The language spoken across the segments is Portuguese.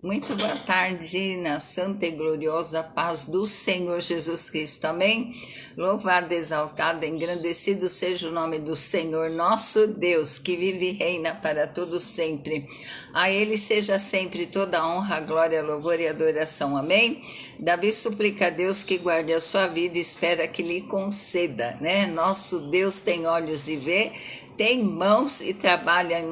Muito boa tarde, na santa e gloriosa paz do Senhor Jesus Cristo. Amém? Louvado, exaltado, engrandecido seja o nome do Senhor, nosso Deus, que vive e reina para todo sempre. A Ele seja sempre toda a honra, glória, louvor e adoração. Amém? Davi suplica a Deus que guarde a sua vida e espera que lhe conceda, né? Nosso Deus tem olhos e vê, tem mãos e trabalha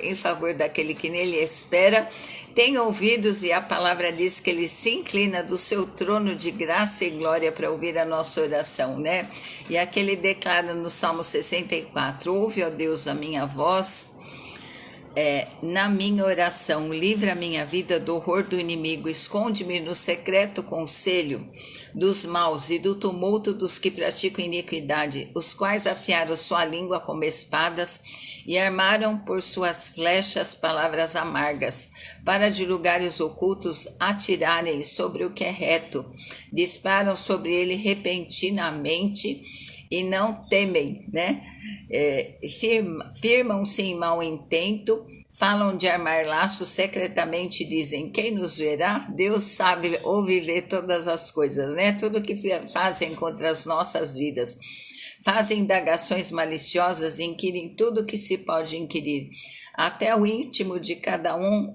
em favor daquele que nele espera, tem ouvidos e a palavra diz que ele se inclina do seu trono de graça e glória para ouvir a nossa oração, né? E aqui ele declara no Salmo 64, ouve, ó Deus, a minha voz, na minha oração, livra a minha vida do horror do inimigo, esconde-me no secreto conselho dos maus e do tumulto dos que praticam iniquidade, os quais afiaram sua língua como espadas e armaram por suas flechas palavras amargas, para de lugares ocultos atirarem sobre o que é reto, disparam sobre ele repentinamente e não temem, né? Firmam-se em mau intento, falam de armar laços secretamente, dizem, quem nos verá? Deus sabe ouvir e vê todas as coisas, né? Tudo que fazem contra as nossas vidas. Fazem indagações maliciosas, inquirem tudo que se pode inquirir, até o íntimo de cada um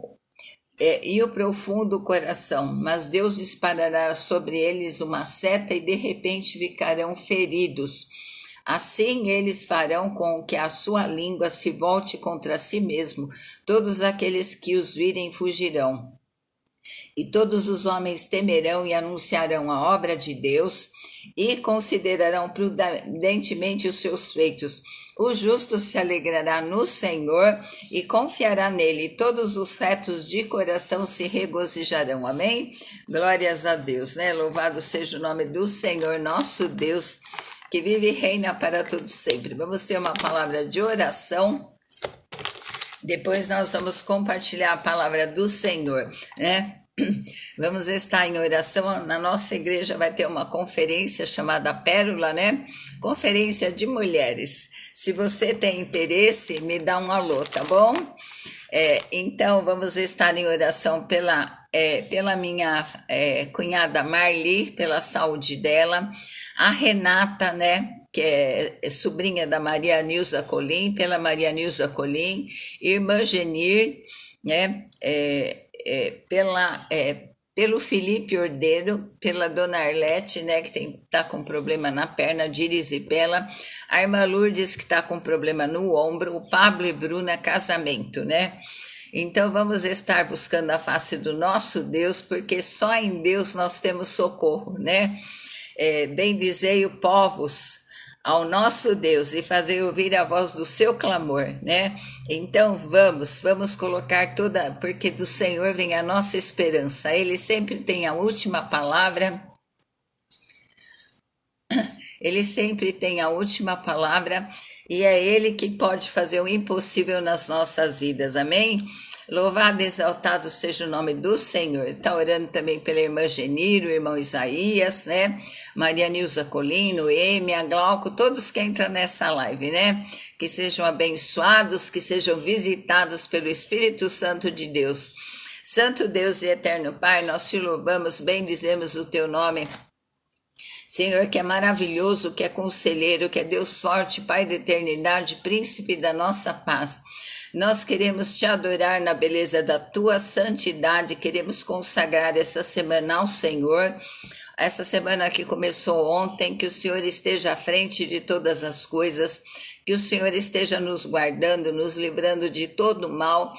e o profundo coração, mas Deus disparará sobre eles uma seta e de repente ficarão feridos. Assim eles farão com que a sua língua se volte contra si mesmo, todos aqueles que os virem fugirão. E todos os homens temerão e anunciarão a obra de Deus e considerarão prudentemente os seus feitos. O justo se alegrará no Senhor e confiará nele. Todos os retos de coração se regozijarão. Amém? Glórias a Deus, né? Louvado seja o nome do Senhor, nosso Deus, que vive e reina para todos sempre. Vamos ter uma palavra de oração. Depois nós vamos compartilhar a palavra do Senhor, né? Vamos estar em oração. Na nossa igreja vai ter uma conferência chamada Pérola, né? Conferência de mulheres. Se você tem interesse, me dá um alô, tá bom? Então, vamos estar em oração pela minha cunhada Marli, pela saúde dela. A Renata, né? Que é sobrinha da Maria Nilza Colim, pela Maria Nilza Colim. Irmã Genir, né? Pelo Felipe Ordeiro, pela dona Arlete, né, que tá com problema na perna, de Irisipela, a irmã Lourdes, que está com problema no ombro, o Pablo e Bruna, casamento, né? Então vamos estar buscando a face do nosso Deus, porque só em Deus nós temos socorro, né? Bendizei o povos ao nosso Deus e fazer ouvir a voz do seu clamor, né? Então vamos colocar toda, porque do Senhor vem a nossa esperança. Ele sempre tem a última palavra. Ele sempre tem a última palavra e é ele que pode fazer o impossível nas nossas vidas. Amém? Louvado e exaltado seja o nome do Senhor. Está orando também pela irmã Geniro, o irmão Isaías, né? Maria Nilza Colino, Noemi, a Glauco, todos que entram nessa live, né? Que sejam abençoados, que sejam visitados pelo Espírito Santo de Deus. Santo Deus e eterno Pai, nós te louvamos, bendizemos o teu nome. Senhor, que é maravilhoso, que é conselheiro, que é Deus forte, Pai da eternidade, príncipe da nossa paz. Nós queremos te adorar na beleza da tua santidade, queremos consagrar essa semana ao Senhor. Essa semana que começou ontem, que o Senhor esteja à frente de todas as coisas, que o Senhor esteja nos guardando, nos livrando de todo mal,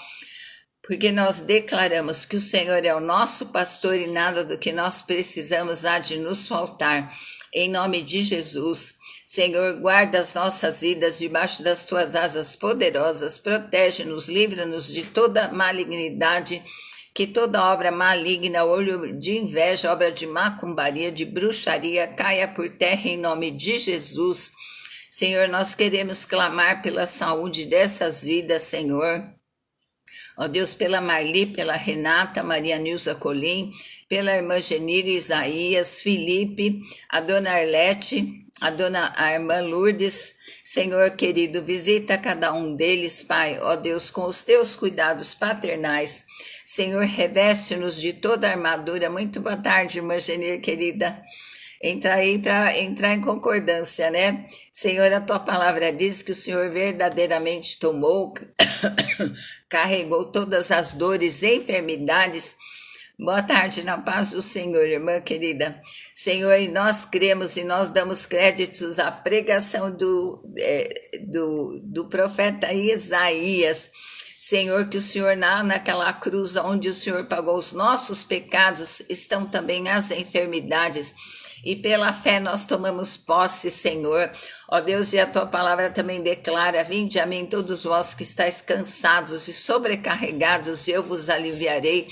porque nós declaramos que o Senhor é o nosso pastor e nada do que nós precisamos há de nos faltar. Em nome de Jesus, Senhor, guarda as nossas vidas debaixo das tuas asas poderosas, protege-nos, livra-nos de toda malignidade, que toda obra maligna, olho de inveja, obra de macumbaria, de bruxaria, caia por terra em nome de Jesus. Senhor, nós queremos clamar pela saúde dessas vidas, Senhor. Ó Deus, pela Marli, pela Renata, Maria Nilza Colim, pela irmã Genira, Isaías, Felipe, a dona Arlete, a irmã Lourdes. Senhor querido, visita cada um deles, Pai, ó Deus, com os teus cuidados paternais. Senhor, reveste-nos de toda a armadura. Muito boa tarde, irmã Genir, querida. Entrar em concordância, né? Senhor, a tua palavra diz que o Senhor verdadeiramente tomou, carregou todas as dores e enfermidades. Boa tarde, na paz do Senhor, irmã querida. Senhor, e nós cremos e nós damos créditos à pregação do profeta Isaías. Senhor, que o Senhor naquela cruz onde o Senhor pagou os nossos pecados, estão também as enfermidades. E pela fé nós tomamos posse, Senhor. Ó Deus, e a tua palavra também declara: vinde a mim todos vós que estáis cansados e sobrecarregados, e eu vos aliviarei.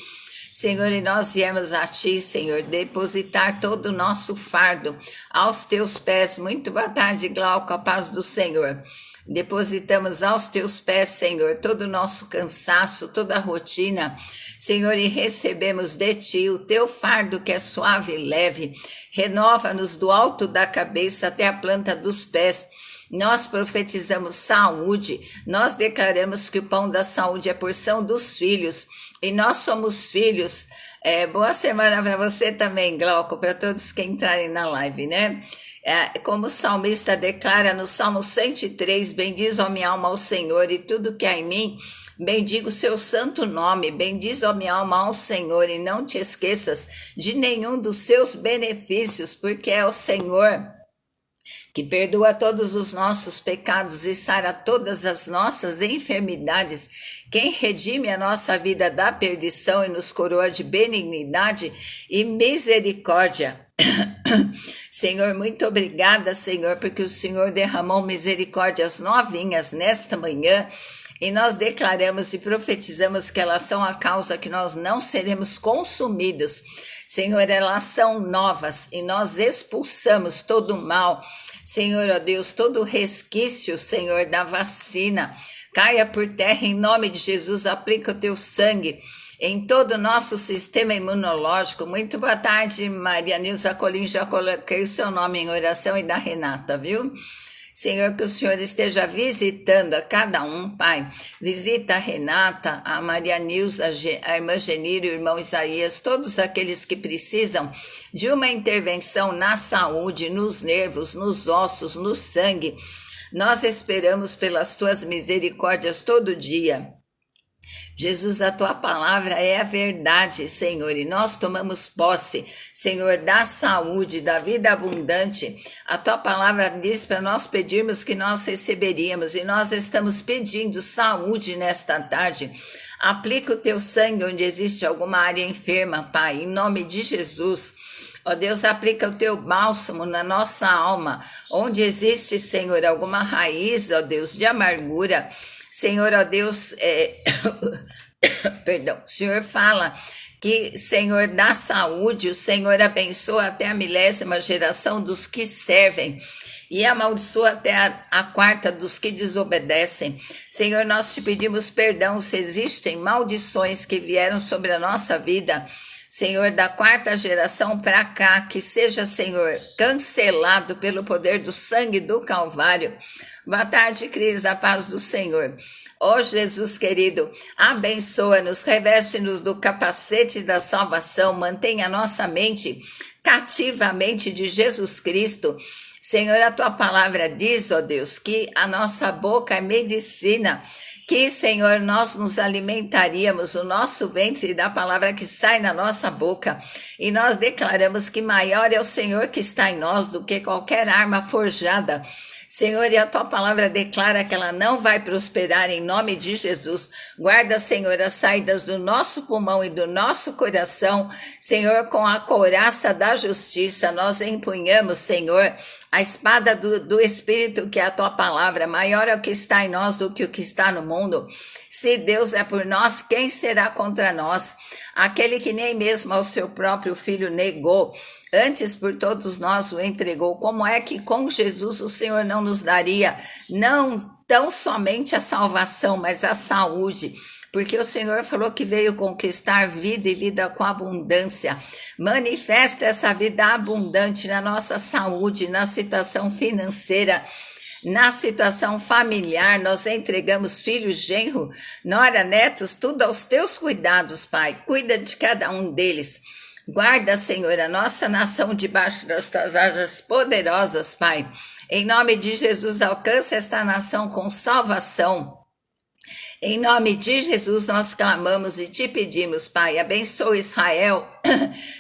Senhor, e nós viemos a ti, Senhor, depositar todo o nosso fardo aos teus pés. Muito boa tarde, Glauco, a paz do Senhor. Depositamos aos teus pés, Senhor, todo o nosso cansaço, toda a rotina, Senhor, e recebemos de ti o teu fardo que é suave e leve. Renova-nos do alto da cabeça até a planta dos pés. Nós profetizamos saúde, nós declaramos que o pão da saúde é porção dos filhos, e nós somos filhos. Boa semana para você também, Glauco, para todos que entrarem na live, né? Como o salmista declara no Salmo 103, bendiz, ó minha alma, ao Senhor, e tudo que há em mim, bendiga o seu santo nome. Bendiz, ó minha alma, ao Senhor, e não te esqueças de nenhum dos seus benefícios, porque é o Senhor que perdoa todos os nossos pecados e sara todas as nossas enfermidades, quem redime a nossa vida da perdição e nos coroa de benignidade e misericórdia. Senhor, muito obrigada, Senhor, porque o Senhor derramou misericórdias novinhas nesta manhã, e nós declaramos e profetizamos que elas são a causa que nós não seremos consumidos. Senhor, elas são novas, e nós expulsamos todo o mal. Senhor, ó Deus, todo resquício, Senhor, da vacina, caia por terra em nome de Jesus. Aplica o teu sangue em todo o nosso sistema imunológico. Muito boa tarde, Maria Nilza Colim, já coloquei o seu nome em oração, e da Renata, viu? Senhor, que o Senhor esteja visitando a cada um, Pai. Visita a Renata, a Maria Nilza, a irmã Genir, o irmão Isaías, todos aqueles que precisam de uma intervenção na saúde, nos nervos, nos ossos, no sangue. Nós esperamos pelas tuas misericórdias todo dia. Jesus, a tua palavra é a verdade, Senhor, e nós tomamos posse, Senhor, da saúde, da vida abundante. A tua palavra diz para nós pedirmos que nós receberíamos, e nós estamos pedindo saúde nesta tarde. Aplica o teu sangue onde existe alguma área enferma, Pai, em nome de Jesus. Ó Deus, aplica o teu bálsamo na nossa alma, onde existe, Senhor, alguma raiz, ó Deus, de amargura. Senhor, ó Deus, perdão, o Senhor fala que, Senhor, dá saúde, o Senhor abençoa até a 10ª geração dos que servem, e amaldiçoa até a 4ª dos que desobedecem. Senhor, nós te pedimos perdão se existem maldições que vieram sobre a nossa vida, Senhor, da 4ª geração para cá, que seja, Senhor, cancelado pelo poder do sangue do Calvário. Boa tarde, Cris, a paz do Senhor. Ó Jesus querido, abençoa-nos, reveste-nos do capacete da salvação, mantenha a nossa mente cativamente de Jesus Cristo. Senhor, a tua palavra diz, ó Deus, que a nossa boca é medicina, que, Senhor, nós nos alimentaríamos, o nosso ventre da palavra que sai na nossa boca, e nós declaramos que maior é o Senhor que está em nós do que qualquer arma forjada. Senhor, e a tua palavra declara que ela não vai prosperar em nome de Jesus. Guarda, Senhor, as saídas do nosso pulmão e do nosso coração. Senhor, com a couraça da justiça, nós empunhamos, Senhor, a espada do Espírito, que é a tua palavra. Maior é o que está em nós do que o que está no mundo. Se Deus é por nós, quem será contra nós? Aquele que nem mesmo ao seu próprio filho negou, antes por todos nós o entregou. Como é que com Jesus o Senhor não nos daria, não tão somente a salvação, mas a saúde? Porque o Senhor falou que veio conquistar vida e vida com abundância. Manifesta essa vida abundante na nossa saúde, na situação financeira. Na situação familiar, nós entregamos filhos, genro, nora, netos, tudo aos teus cuidados, Pai. Cuida de cada um deles. Guarda, Senhor, a nossa nação debaixo das tuas asas poderosas, Pai. Em nome de Jesus, alcança esta nação com salvação. Em nome de Jesus, nós clamamos e te pedimos, Pai, abençoa Israel,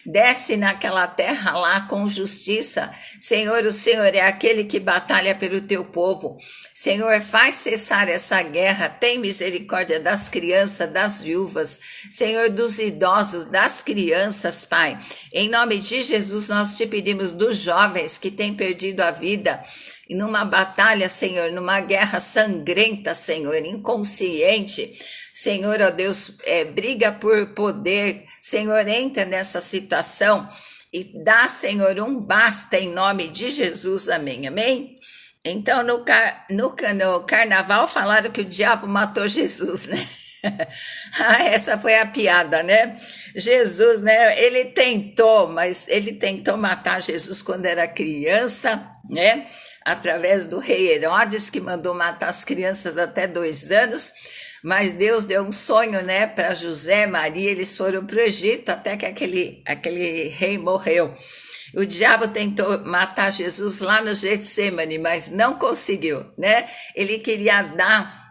desce naquela terra lá com justiça. Senhor, o Senhor é aquele que batalha pelo teu povo. Senhor, faz cessar essa guerra, tem misericórdia das crianças, das viúvas, Senhor, dos idosos, das crianças, Pai. Em nome de Jesus, nós te pedimos dos jovens que têm perdido a vida, numa batalha, Senhor, numa guerra sangrenta, Senhor, inconsciente. Senhor, ó Deus, briga por poder. Senhor, entra nessa situação e dá, Senhor, um basta em nome de Jesus. Amém, amém? Então, no carnaval falaram que o diabo matou Jesus, né? Essa foi a piada, né? Jesus, né? Ele tentou matar Jesus quando era criança, né? Através do rei Herodes, que mandou matar as crianças até 2 anos, mas Deus deu um sonho, né, para José, Maria, eles foram para o Egito até que aquele rei morreu. O diabo tentou matar Jesus lá no Getsemane, mas não conseguiu, né? Ele queria dar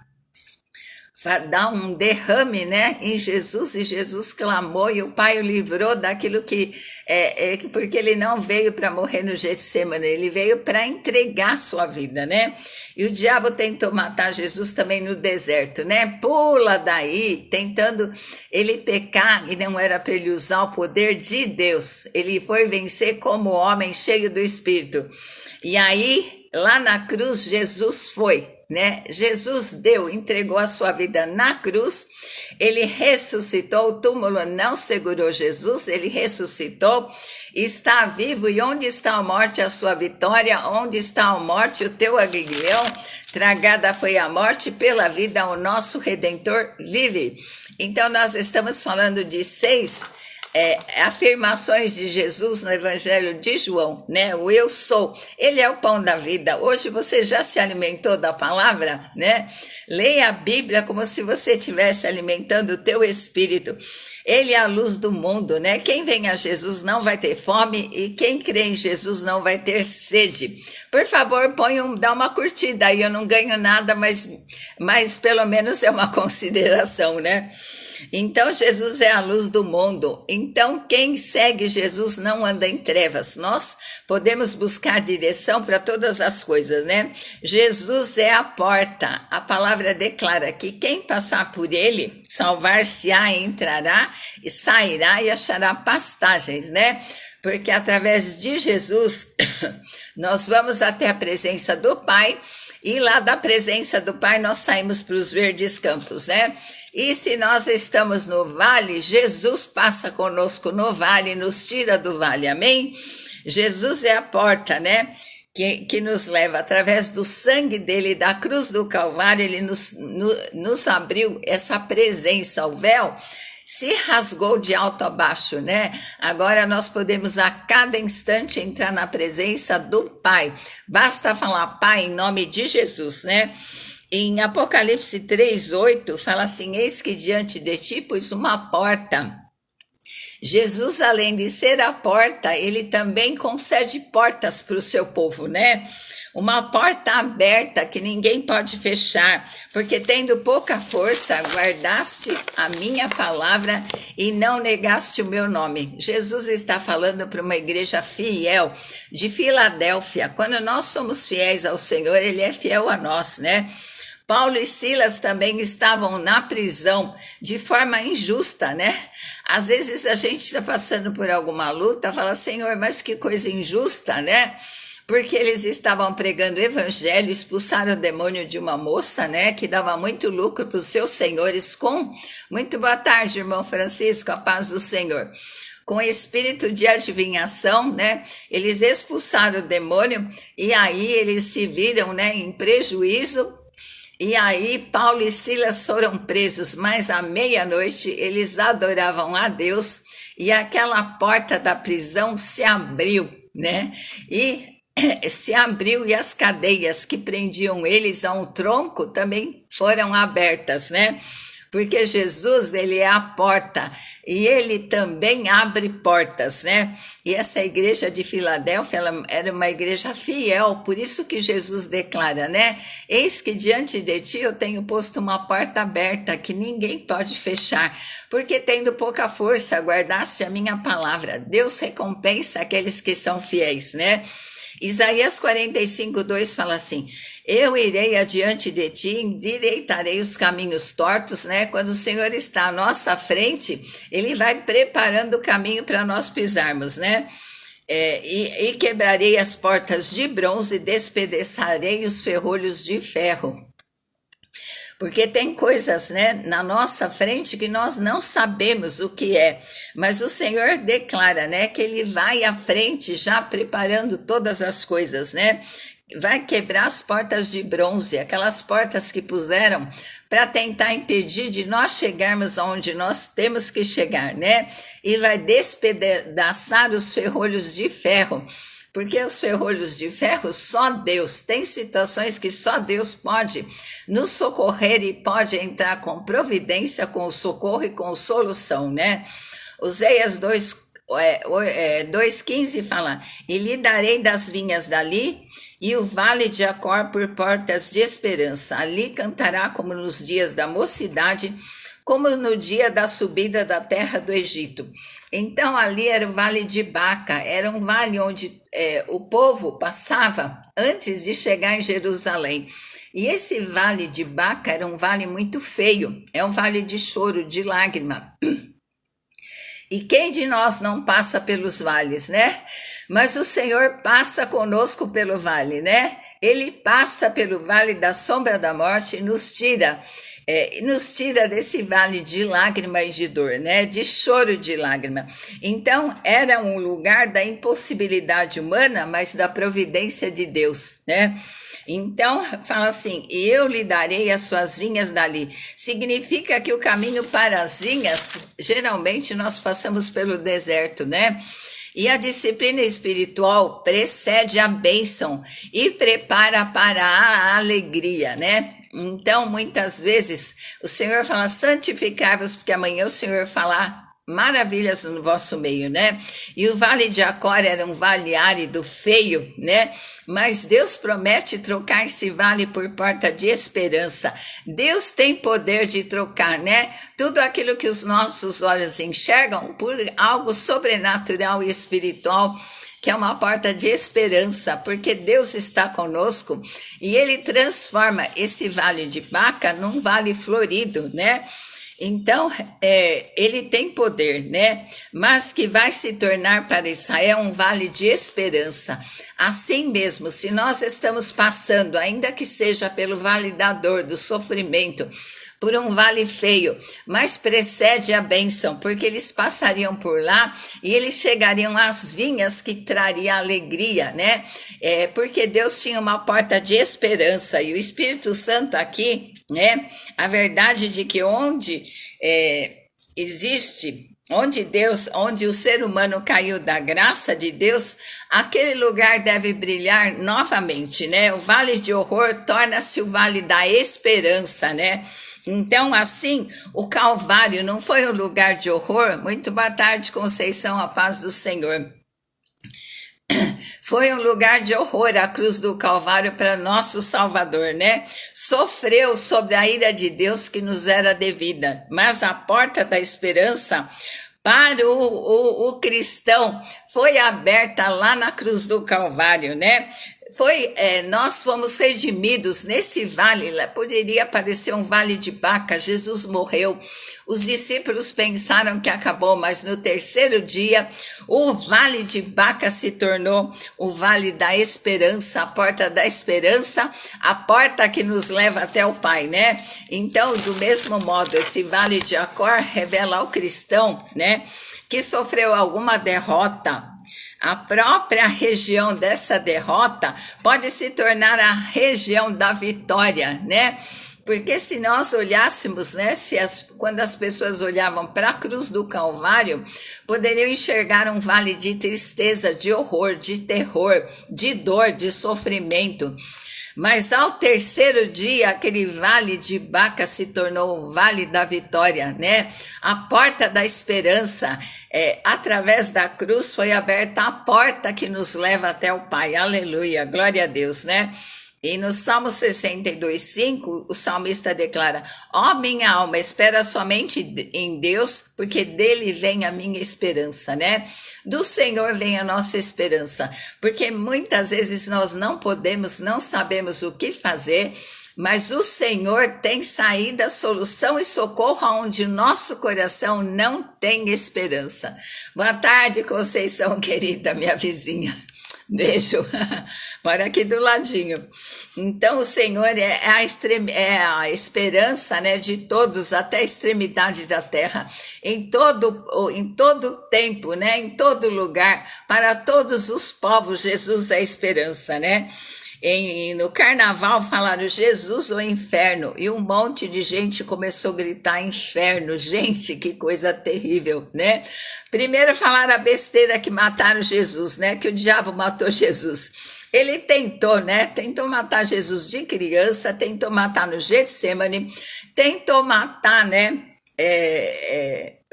um derrame, né, em Jesus, e Jesus clamou e o Pai o livrou daquilo porque ele não veio para morrer no Getsemane, ele veio para entregar sua vida, né? E o diabo tentou matar Jesus também no deserto, né? Pula daí, tentando ele pecar, e não era para ele usar o poder de Deus. Ele foi vencer como homem cheio do Espírito. E aí, lá na cruz, Jesus foi, né? Jesus entregou a sua vida na cruz, ele ressuscitou, o túmulo não segurou Jesus, ele ressuscitou, está vivo. E onde está a morte, a sua vitória? Onde está a morte, o teu aguilhão? Tragada foi a morte, pela vida o nosso Redentor vive. Então nós estamos falando de 6 afirmações de Jesus no Evangelho de João, né? O eu sou, ele é o pão da vida. Hoje você já se alimentou da palavra, né? Leia a Bíblia como se você estivesse alimentando o teu espírito. Ele é a luz do mundo, né? Quem vem a Jesus não vai ter fome, e quem crê em Jesus não vai ter sede. Por favor, dá uma curtida aí, eu não ganho nada, mas pelo menos é uma consideração, né? Então, Jesus é a luz do mundo. Então, quem segue Jesus não anda em trevas. Nós podemos buscar direção para todas as coisas, né? Jesus é a porta. A palavra declara que quem passar por ele, salvar-se-á, entrará e sairá e achará pastagens, né? Porque através de Jesus, nós vamos até a presença do Pai, e lá da presença do Pai nós saímos para os verdes campos, né? E se nós estamos no vale, Jesus passa conosco no vale, nos tira do vale, amém? Jesus é a porta, né? Que nos leva, através do sangue dele, da cruz do Calvário, ele nos abriu essa presença, o véu se rasgou de alto a baixo, né? Agora nós podemos a cada instante entrar na presença do Pai. Basta falar Pai em nome de Jesus, né? Em Apocalipse 3:8 fala assim: eis que diante de ti pus uma porta. Jesus, além de ser a porta, ele também concede portas para o seu povo, né? Uma porta aberta que ninguém pode fechar, porque tendo pouca força, guardaste a minha palavra e não negaste o meu nome. Jesus está falando para uma igreja fiel de Filadélfia. Quando nós somos fiéis ao Senhor, ele é fiel a nós, né? Paulo e Silas também estavam na prisão de forma injusta, né? Às vezes a gente está passando por alguma luta, fala, Senhor, mas que coisa injusta, né? Porque eles estavam pregando o evangelho, expulsaram o demônio de uma moça, né? Que dava muito lucro para os seus senhores Muito boa tarde, irmão Francisco, a paz do Senhor. Com espírito de adivinhação, né? Eles expulsaram o demônio e aí eles se viram, né, em prejuízo. E aí Paulo e Silas foram presos, mas à meia-noite eles adoravam a Deus e aquela porta da prisão se abriu, né? E se abriu e as cadeias que prendiam eles a um tronco também foram abertas, né? Porque Jesus, ele é a porta e ele também abre portas, né? E essa igreja de Filadélfia, ela era uma igreja fiel, por isso que Jesus declara, né? Eis que diante de ti eu tenho posto uma porta aberta que ninguém pode fechar, porque tendo pouca força guardaste a minha palavra. Deus recompensa aqueles que são fiéis, né? Isaías 45:2 fala assim: eu irei adiante de ti, endireitarei os caminhos tortos, né? Quando o Senhor está à nossa frente, ele vai preparando o caminho para nós pisarmos, né? E quebrarei as portas de bronze e despedaçarei os ferrolhos de ferro. Porque tem coisas, né, na nossa frente que nós não sabemos o que é, mas o Senhor declara, né, que ele vai à frente já preparando todas as coisas, né? Vai quebrar as portas de bronze, aquelas portas que puseram para tentar impedir de nós chegarmos aonde nós temos que chegar, né? E vai despedaçar os ferrolhos de ferro. Porque os ferrolhos de ferro, só Deus, tem situações que só Deus pode nos socorrer e pode entrar com providência, com o socorro e com solução, né? Oséias 2:15 fala: e lhe darei das vinhas dali, e o vale de Acor por portas de esperança. Ali cantará como nos dias da mocidade, como no dia da subida da terra do Egito. Então ali era o vale de Baca, era um vale onde o povo passava antes de chegar em Jerusalém. E esse vale de Baca era um vale muito feio, é um vale de choro, de lágrima. E quem de nós não passa pelos vales, né? Mas o Senhor passa conosco pelo vale, né? Ele passa pelo vale da sombra da morte e nos tira desse vale de lágrima e de dor, né? De choro e de lágrima. Então, era um lugar da impossibilidade humana, mas da providência de Deus, né? Então, fala assim: e eu lhe darei as suas vinhas dali. Significa que o caminho para as vinhas, geralmente nós passamos pelo deserto, né? E a disciplina espiritual precede a bênção e prepara para a alegria, né? Então, muitas vezes, o Senhor fala: santificai-vos, porque amanhã o Senhor falar maravilhas no vosso meio, né? E o vale de Acor era um vale árido, feio, né? Mas Deus promete trocar esse vale por porta de esperança. Deus tem poder de trocar, né? Tudo aquilo que os nossos olhos enxergam por algo sobrenatural e espiritual, que é uma porta de esperança, porque Deus está conosco e ele transforma esse vale de Baca num vale florido, né? Então, ele tem poder, né? Mas que vai se tornar para Israel um vale de esperança. Assim mesmo, se nós estamos passando, ainda que seja pelo vale da dor, do sofrimento, por um vale feio, mas precede a bênção, porque eles passariam por lá e eles chegariam às vinhas que traria alegria, né? Porque Deus tinha uma porta de esperança e o Espírito Santo aqui, né? A verdade de que onde onde o ser humano caiu da graça de Deus, aquele lugar deve brilhar novamente, né? O vale de horror torna-se o vale da esperança, né? Então, assim, o Calvário não foi um lugar de horror. Muito boa tarde, Conceição, a paz do Senhor. Foi um lugar de horror a cruz do Calvário para nosso Salvador, né? Sofreu sobre a ira de Deus que nos era devida, mas a porta da esperança para o cristão foi aberta lá na cruz do Calvário, né? Nós fomos redimidos nesse vale. Poderia parecer um vale de Baca. Jesus morreu, os discípulos pensaram que acabou, mas no terceiro dia o vale de Baca se tornou o vale da esperança, a porta da esperança, a porta que nos leva até o Pai, né? Então, do mesmo modo, esse vale de Acor revela ao cristão, né, que sofreu alguma derrota. A própria região dessa derrota pode se tornar a região da vitória, né? Porque se nós olhássemos, né, quando as pessoas olhavam para a cruz do Calvário, poderiam enxergar um vale de tristeza, de horror, de terror, de dor, de sofrimento. Mas ao terceiro dia, aquele vale de Baca se tornou o vale da vitória, né? A porta da esperança. Através da cruz foi aberta a porta que nos leva até o Pai. Aleluia, glória a Deus, né? E no Salmo 62:5, o salmista declara: ó minha alma, espera somente em Deus, porque dele vem a minha esperança, né? Do Senhor vem a nossa esperança, porque muitas vezes nós não podemos, não sabemos o que fazer, mas o Senhor tem saída, solução e socorro onde o nosso coração não tem esperança. Boa tarde, Conceição querida, minha vizinha. Beijo, mora aqui do ladinho. Então o Senhor é a esperança, né, de todos até a extremidade da terra, em todo tempo, né, em todo lugar, para todos os povos. Jesus é a esperança, né? No carnaval falaram Jesus ou inferno, e um monte de gente começou a gritar inferno. Gente, que coisa terrível, né? Primeiro falaram a besteira que mataram Jesus, né? Que o diabo matou Jesus. Ele tentou, né? Tentou matar Jesus de criança, tentou matar no Getsemane, tentou matar, né?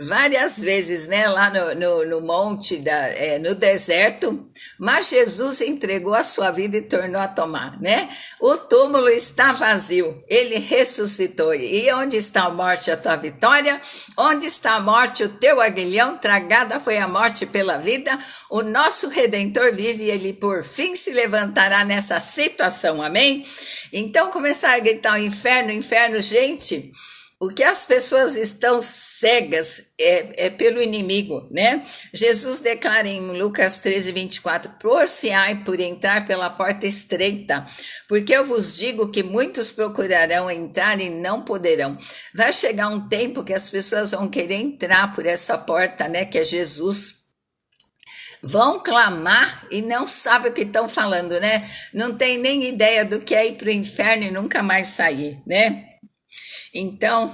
Várias vezes, né, lá no monte, no deserto, mas Jesus entregou a sua vida e tornou a tomar, né? O túmulo está vazio, ele ressuscitou. E onde está a morte, a tua vitória? Onde está a morte, o teu aguilhão? Tragada foi a morte pela vida. O nosso Redentor vive e ele por fim se levantará nessa situação, amém? Então começar a gritar o inferno, inferno, gente. O que as pessoas estão cegas é pelo inimigo, né? Jesus declara em Lucas 13:24, porfiai por entrar pela porta estreita, porque eu vos digo que muitos procurarão entrar e não poderão. Vai chegar um tempo que as pessoas vão querer entrar por essa porta, né? Que é Jesus. Vão clamar e não sabem o que estão falando, né? Não tem nem ideia do que é ir para o inferno e nunca mais sair, né? Então,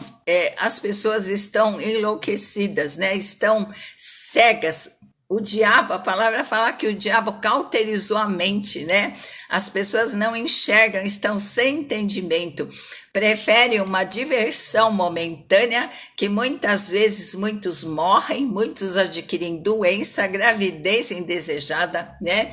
as pessoas estão enlouquecidas, né? Estão cegas. O diabo, a palavra fala que o diabo cauterizou a mente, né? As pessoas não enxergam, estão sem entendimento. Preferem uma diversão momentânea, que muitas vezes muitos morrem, muitos adquirem doença, gravidez indesejada, né?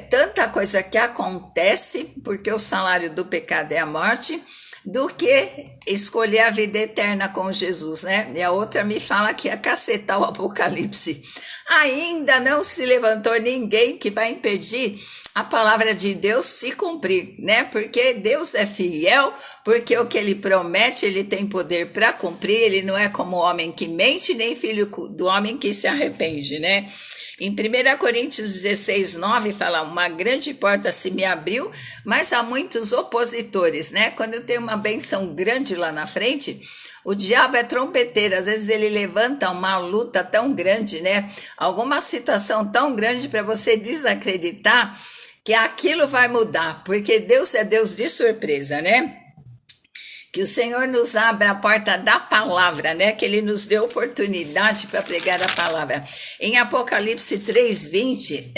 Tanta coisa que acontece, porque o salário do pecado é a morte, do que escolher a vida eterna com Jesus, né? E a outra me fala que ia cacetar o Apocalipse. Ainda não se levantou ninguém que vai impedir a palavra de Deus se cumprir, né? Porque Deus é fiel, porque o que ele promete, ele tem poder para cumprir. Ele não é como o homem que mente, nem filho do homem que se arrepende, né? Em 1 Coríntios 16:9 fala, uma grande porta se me abriu, mas há muitos opositores, né? Quando eu tenho uma benção grande lá na frente, o diabo é trompeteiro, às vezes ele levanta uma luta tão grande, né? Alguma situação tão grande para você desacreditar que aquilo vai mudar, porque Deus é Deus de surpresa, né? Que o Senhor nos abra a porta da palavra, né? Que ele nos dê oportunidade para pregar a palavra. Em Apocalipse 3:20,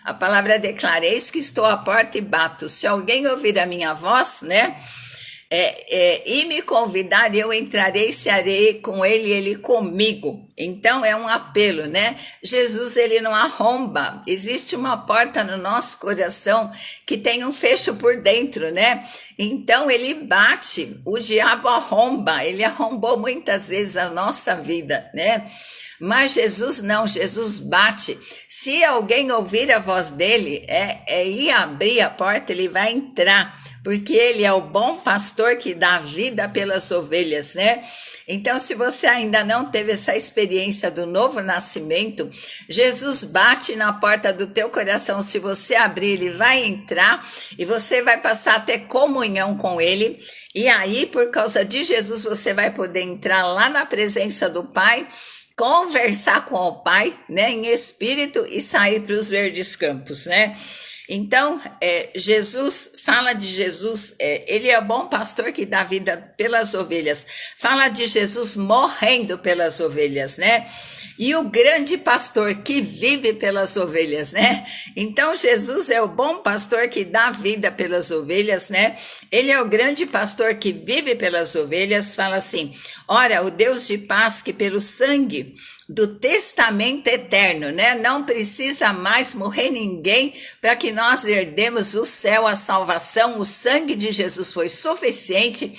a palavra declara, eis que estou à porta e bato. Se alguém ouvir a minha voz, né? E me convidar, eu entrarei e cearei com ele e ele comigo. Então é um apelo, né? Jesus, ele não arromba. Existe uma porta no nosso coração que tem um fecho por dentro, né? Então ele bate, o diabo arromba, ele arrombou muitas vezes a nossa vida, né? Mas Jesus não, Jesus bate. Se alguém ouvir a voz dele, ir abrir a porta, ele vai entrar. Porque ele é o bom pastor que dá vida pelas ovelhas, né? Então, se você ainda não teve essa experiência do novo nascimento, Jesus bate na porta do teu coração. Se você abrir, ele vai entrar e você vai passar a ter comunhão com ele. E aí, por causa de Jesus, você vai poder entrar lá na presença do Pai, conversar com o Pai, né, em espírito e sair para os verdes campos, né? Então, Jesus, fala de Jesus, ele é o bom pastor que dá vida pelas ovelhas. Fala de Jesus morrendo pelas ovelhas, né? E o grande pastor que vive pelas ovelhas, né? Então, Jesus é o bom pastor que dá vida pelas ovelhas, né? Ele é o grande pastor que vive pelas ovelhas. Fala assim: ora, o Deus de paz que pelo sangue do testamento eterno, né? Não precisa mais morrer ninguém para que nós herdemos o céu, a salvação. O sangue de Jesus foi suficiente.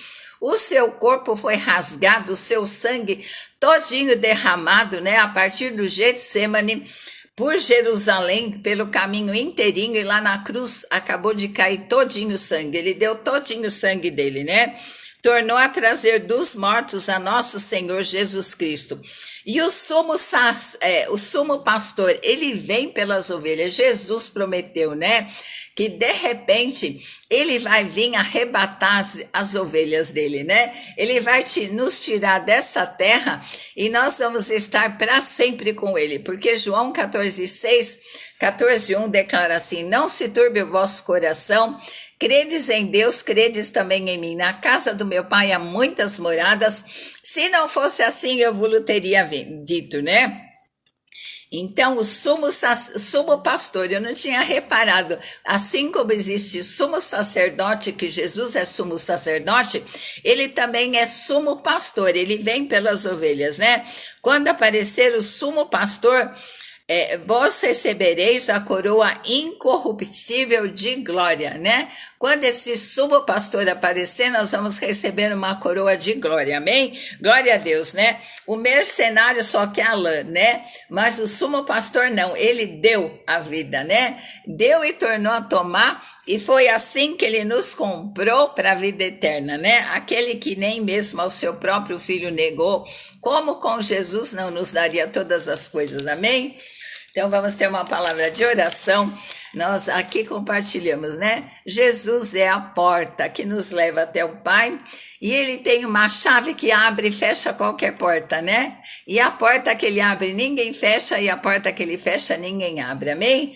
O seu corpo foi rasgado, o seu sangue todinho derramado, né? A partir do Getsêmani, por Jerusalém, pelo caminho inteirinho, e lá na cruz acabou de cair todinho o sangue. Ele deu todinho o sangue dele, né? Tornou a trazer dos mortos a nosso Senhor Jesus Cristo. E o sumo pastor, ele vem pelas ovelhas. Jesus prometeu, né? Que de repente ele vai vir arrebatar as ovelhas dele, né? Ele vai nos tirar dessa terra e nós vamos estar para sempre com ele. Porque João 14:6, 14:1 declara assim: não se turbe o vosso coração, credes em Deus, credes também em mim. Na casa do meu pai há muitas moradas. Se não fosse assim, eu vos teria dito, né? Então, o sumo pastor, eu não tinha reparado, assim como existe sumo sacerdote, que Jesus é sumo sacerdote, ele também é sumo pastor, ele vem pelas ovelhas, né? Quando aparecer o sumo pastor, vós recebereis a coroa incorruptível de glória, né? Quando esse sumo pastor aparecer, nós vamos receber uma coroa de glória, amém? Glória a Deus, né? O mercenário só quer a lã, né? Mas o sumo pastor não, ele deu a vida, né? Deu e tornou a tomar, e foi assim que ele nos comprou para a vida eterna, né? Aquele que nem mesmo ao seu próprio filho negou, como com Jesus não nos daria todas as coisas, amém? Então vamos ter uma palavra de oração. Nós aqui compartilhamos, né? Jesus é a porta que nos leva até o Pai, e ele tem uma chave que abre e fecha qualquer porta, né? E a porta que ele abre ninguém fecha, e a porta que ele fecha ninguém abre, amém?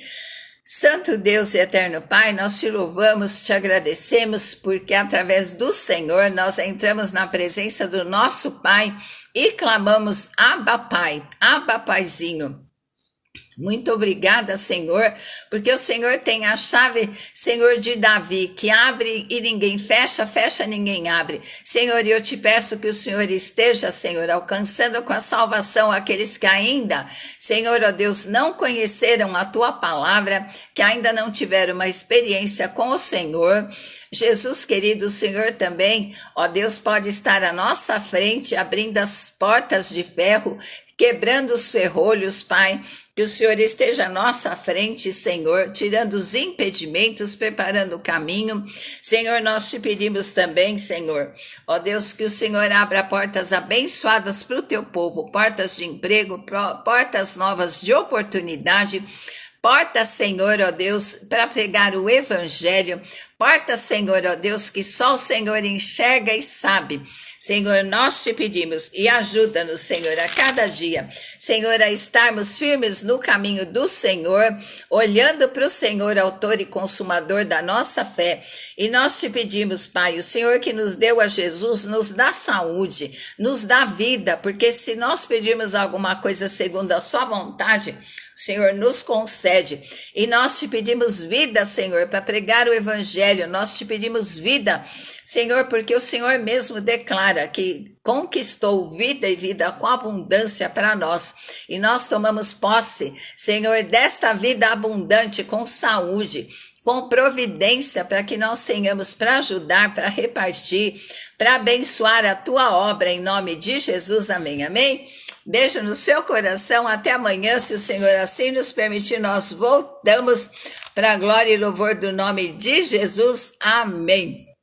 Santo Deus e eterno Pai, nós te louvamos, te agradecemos, porque através do Senhor nós entramos na presença do nosso Pai e clamamos: Abba Pai, Abba Paizinho. Muito obrigada, Senhor, porque o Senhor tem a chave, Senhor, de Davi, que abre e ninguém fecha, fecha e ninguém abre. Senhor, eu te peço que o Senhor esteja, Senhor, alcançando com a salvação aqueles que ainda, Senhor, ó Deus, não conheceram a tua palavra, que ainda não tiveram uma experiência com o Senhor. Jesus querido, o Senhor também, ó Deus, pode estar à nossa frente, abrindo as portas de ferro, quebrando os ferrolhos, Pai. Que o Senhor esteja à nossa frente, Senhor, tirando os impedimentos, preparando o caminho. Senhor, nós te pedimos também, Senhor, ó Deus, que o Senhor abra portas abençoadas para o teu povo, portas de emprego, portas novas de oportunidade, portas, Senhor, ó Deus, para pregar o evangelho, portas, Senhor, ó Deus, que só o Senhor enxerga e sabe. Senhor, nós te pedimos e ajuda-nos, Senhor, a cada dia, Senhor, a estarmos firmes no caminho do Senhor, olhando para o Senhor, autor e consumador da nossa fé. E nós te pedimos, Pai, o Senhor que nos deu a Jesus, nos dá saúde, nos dá vida, porque se nós pedirmos alguma coisa segundo a sua vontade, o Senhor nos concede. E nós te pedimos vida, Senhor, para pregar o evangelho. Nós te pedimos vida, Senhor, porque o Senhor mesmo declara que conquistou vida e vida com abundância para nós. E nós tomamos posse, Senhor, desta vida abundante com saúde, com providência, para que nós tenhamos para ajudar, para repartir, para abençoar a tua obra, em nome de Jesus. Amém, amém? Beijo no seu coração, até amanhã, se o Senhor assim nos permitir, nós voltamos para a glória e louvor do nome de Jesus. Amém.